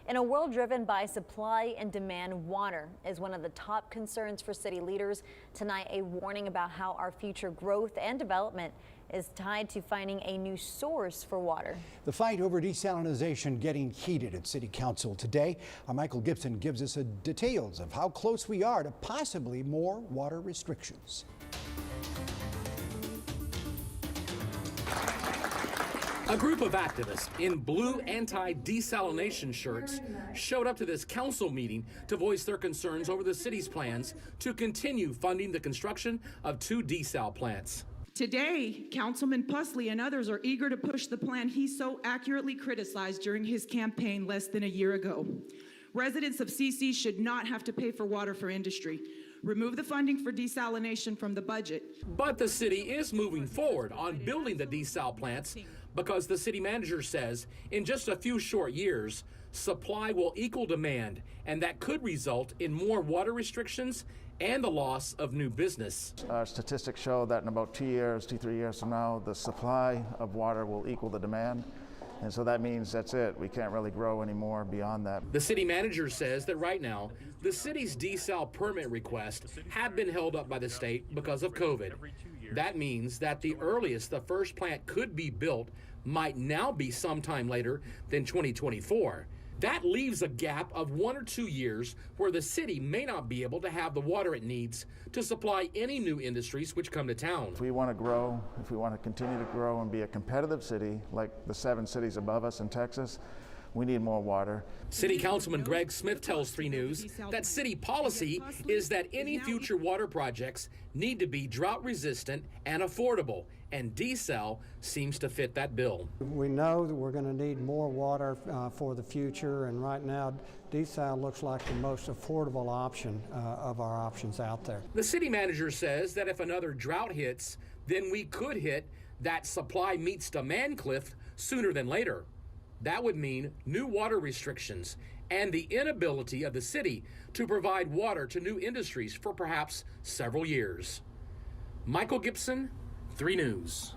In a world driven by supply and demand, water is one of the top concerns for city leaders. Tonight, a warning about how our future growth and development is tied to finding a new source for water. The fight over desalination getting heated at City Council today. Our Michael Gibson gives us details of how close we are to possibly more water restrictions. A group of activists in blue anti-desalination shirts showed up to this council meeting to voice their concerns over the city's plans to continue funding the construction of 2 desal plants. Today, Councilman Pusley and others are eager to push the plan he so accurately criticized during his campaign less than a year ago. Residents of CC should not have to pay for water for industry. Remove the funding for desalination from the budget. But the city is moving forward on building the desal plants because the city manager says in just a few short years, supply will equal demand, and that could result in more water restrictions and the loss of new business. Our statistics show that in about 2 years, 2-3 years from now, the supply of water will equal the demand. And so that means that's it. We can't really grow anymore beyond that. The city manager says that right now, the city's desal permit requests have been held up by the state because of COVID. That means that the earliest the first plant could be built might now be sometime later than 2024. That leaves a gap of 1 or 2 years where the city may not be able to have the water it needs to supply any new industries which come to town. If we want to grow, if we want to continue to grow and be a competitive city like the 7 cities above us in Texas, we need more water. City Councilman Greg Smith tells 3 News that city policy is that any future water projects need to be drought resistant and affordable, and desal seems to fit that bill. We know that we're going to need more water for the future, and right now desal looks like the most affordable option of our options out there. The city manager says that if another drought hits, then we could hit that supply meets demand cliff sooner than later. That would mean new water restrictions and the inability of the city to provide water to new industries for perhaps several years. Michael Gibson, 3 News.